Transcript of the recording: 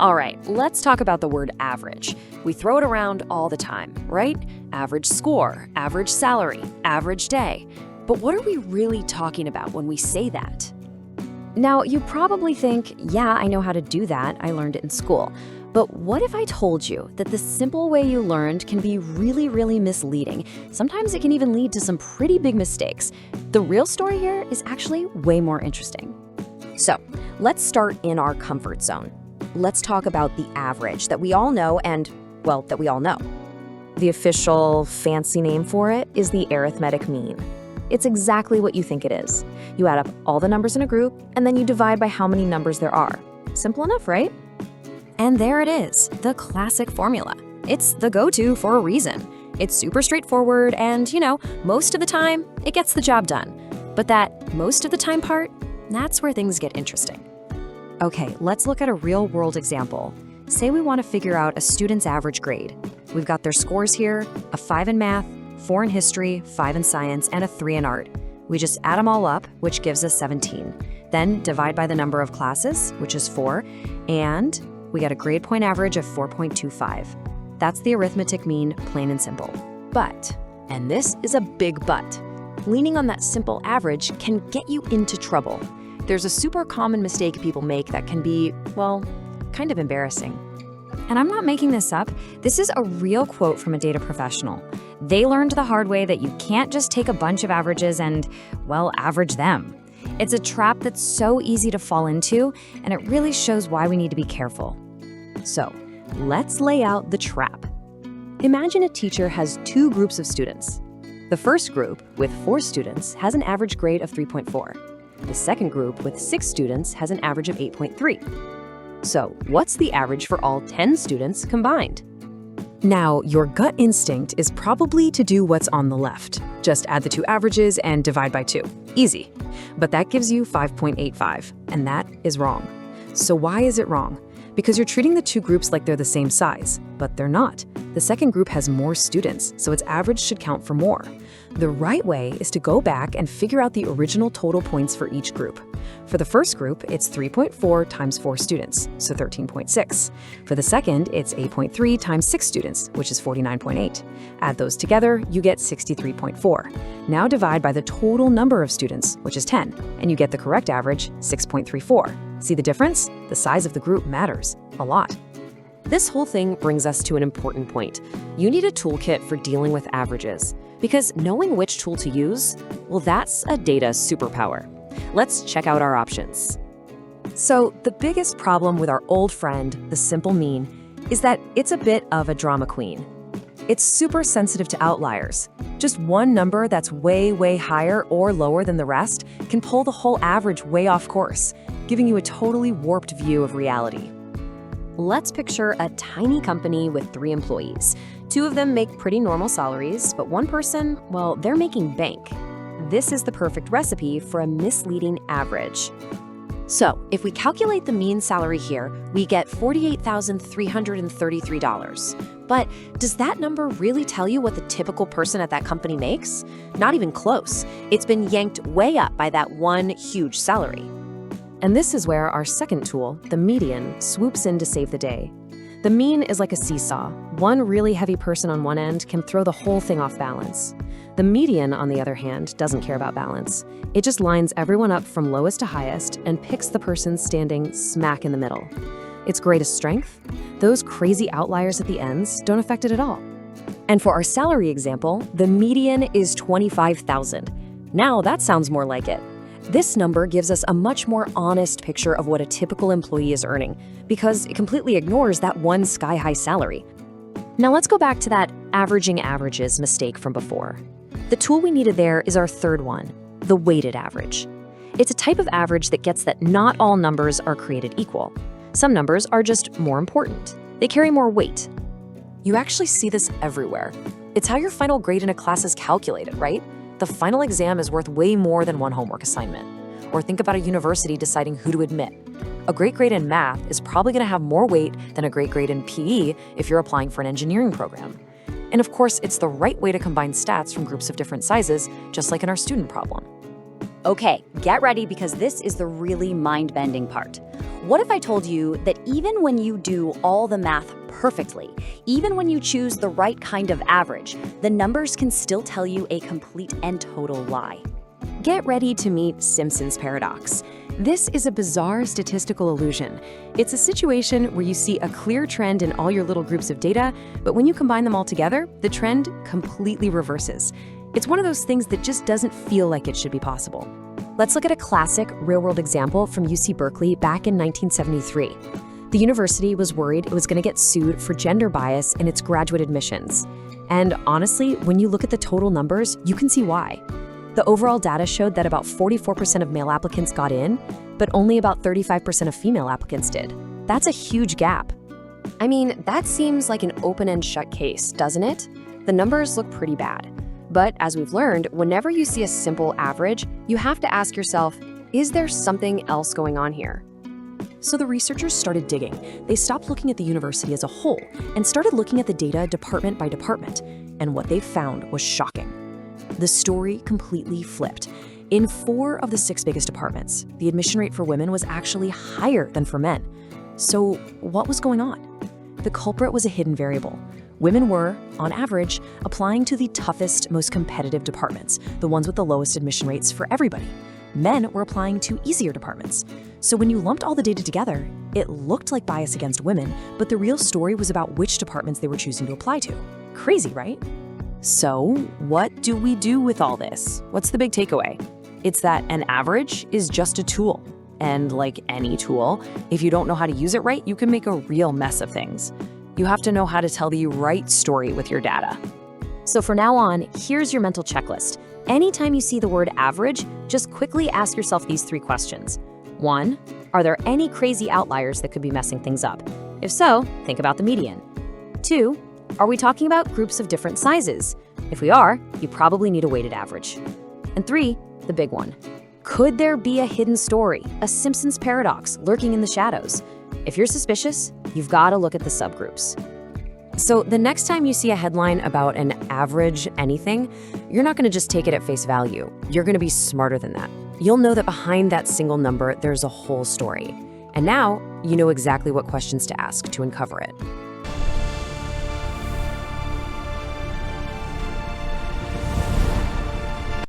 All right, let's talk about the word average. We throw it around all the time, right? Average score, average salary, average day. But what are we really talking about when we say that? Now, you probably think, yeah, I know how to do that. I learned it in school. But what if I told you that the simple way you learned can be really, really misleading? Sometimes it can even lead to some pretty big mistakes. The real story here is actually way more interesting. So, let's start in our comfort zone. Let's talk about the average that we all know and, well, that we all know. The official fancy name for it is the arithmetic mean. It's exactly what you think it is. You add up all the numbers in a group, and then you divide by how many numbers there are. Simple enough, right? And there it is, the classic formula. It's the go-to for a reason. It's super straightforward, and, most of the time, it gets the job done. But that most of the time part, that's where things get interesting. Okay, let's look at a real-world example. Say we want to figure out a student's average grade. We've got their scores here, a 5 in math, 4 in history, 5 in science, and a 3 in art. We just add them all up, which gives us 17. Then divide by the number of classes, which is 4, and we get a grade point average of 4.25. That's the arithmetic mean, plain and simple. But, and this is a big but, leaning on that simple average can get you into trouble. There's a super common mistake people make that can be, well, kind of embarrassing. And I'm not making this up. This is a real quote from a data professional. They learned the hard way that you can't just take a bunch of averages and, well, average them. It's a trap that's so easy to fall into, and it really shows why we need to be careful. So, let's lay out the trap. Imagine a teacher has 2 groups of students. The first group, with 4 students, has an average grade of 3.4. The second group, with 6 students, has an average of 8.3. So, what's the average for all 10 students combined? Now, your gut instinct is probably to do what's on the left. Just add the 2 averages and divide by 2. Easy. But that gives you 5.85, and that is wrong. So why is it wrong? Because you're treating the 2 groups like they're the same size, but they're not. The second group has more students, so its average should count for more. The right way is to go back and figure out the original total points for each group. For the first group, it's 3.4 times 4 students, so 13.6. For the second, it's 8.3 times 6 students, which is 49.8. Add those together, you get 63.4. Now divide by the total number of students, which is 10, and you get the correct average, 6.34. See the difference? The size of the group matters a lot. This whole thing brings us to an important point. You need a toolkit for dealing with averages, because knowing which tool to use, well, that's a data superpower. Let's check out our options. So, the biggest problem with our old friend, the simple mean, is that it's a bit of a drama queen. It's super sensitive to outliers. Just one number that's way, way higher or lower than the rest can pull the whole average way off course, giving you a totally warped view of reality. Let's picture a tiny company with 3 employees. 2 of them make pretty normal salaries, but one person, well, they're making bank. This is the perfect recipe for a misleading average. So, if we calculate the mean salary here, we get $48,333. But does that number really tell you what the typical person at that company makes? Not even close. It's been yanked way up by that one huge salary. And this is where our second tool, the median, swoops in to save the day. The mean is like a seesaw. One really heavy person on one end can throw the whole thing off balance. The median, on the other hand, doesn't care about balance. It just lines everyone up from lowest to highest and picks the person standing smack in the middle. Its greatest strength? Those crazy outliers at the ends don't affect it at all. And for our salary example, the median is $25,000. Now that sounds more like it. This number gives us a much more honest picture of what a typical employee is earning, because it completely ignores that one sky-high salary. Now let's go back to that averaging averages mistake from before. The tool we needed there is our third one, the weighted average. It's a type of average that gets that not all numbers are created equal. Some numbers are just more important. They carry more weight. You actually see this everywhere. It's how your final grade in a class is calculated, right? The final exam is worth way more than one homework assignment. Or think about a university deciding who to admit. A great grade in math is probably going to have more weight than a great grade in PE if you're applying for an engineering program. And of course, it's the right way to combine stats from groups of different sizes, just like in our student problem. Okay, get ready because this is the really mind-bending part. What if I told you that even when you do all the math perfectly, even when you choose the right kind of average, the numbers can still tell you a complete and total lie? Get ready to meet Simpson's paradox. This is a bizarre statistical illusion. It's a situation where you see a clear trend in all your little groups of data, but when you combine them all together, the trend completely reverses. It's one of those things that just doesn't feel like it should be possible. Let's look at a classic real-world example from UC Berkeley back in 1973. The university was worried it was going to get sued for gender bias in its graduate admissions. And honestly, when you look at the total numbers, you can see why. The overall data showed that about 44% of male applicants got in, but only about 35% of female applicants did. That's a huge gap. I mean, that seems like an open and shut case, doesn't it? The numbers look pretty bad. But as we've learned, whenever you see a simple average, you have to ask yourself, is there something else going on here? So the researchers started digging. They stopped looking at the university as a whole and started looking at the data department by department. And what they found was shocking. The story completely flipped. In 4 of the 6 biggest departments, the admission rate for women was actually higher than for men. So what was going on? The culprit was a hidden variable. Women were, on average, applying to the toughest, most competitive departments, the ones with the lowest admission rates for everybody. Men were applying to easier departments. So when you lumped all the data together, it looked like bias against women, but the real story was about which departments they were choosing to apply to. Crazy, right? So what do we do with all this? What's the big takeaway? It's that an average is just a tool. And like any tool, if you don't know how to use it right, you can make a real mess of things. You have to know how to tell the right story with your data. So for now on, here's your mental checklist. Anytime you see the word average, just quickly ask yourself these 3 questions. 1, are there any crazy outliers that could be messing things up? If so, think about the median. 2, are we talking about groups of different sizes? If we are, you probably need a weighted average. And 3, the big one. Could there be a hidden story, a Simpson's paradox lurking in the shadows? If you're suspicious, you've got to look at the subgroups. So the next time you see a headline about an average anything, you're not going to just take it at face value. You're going to be smarter than that. You'll know that behind that single number, there's a whole story. And now you know exactly what questions to ask to uncover it.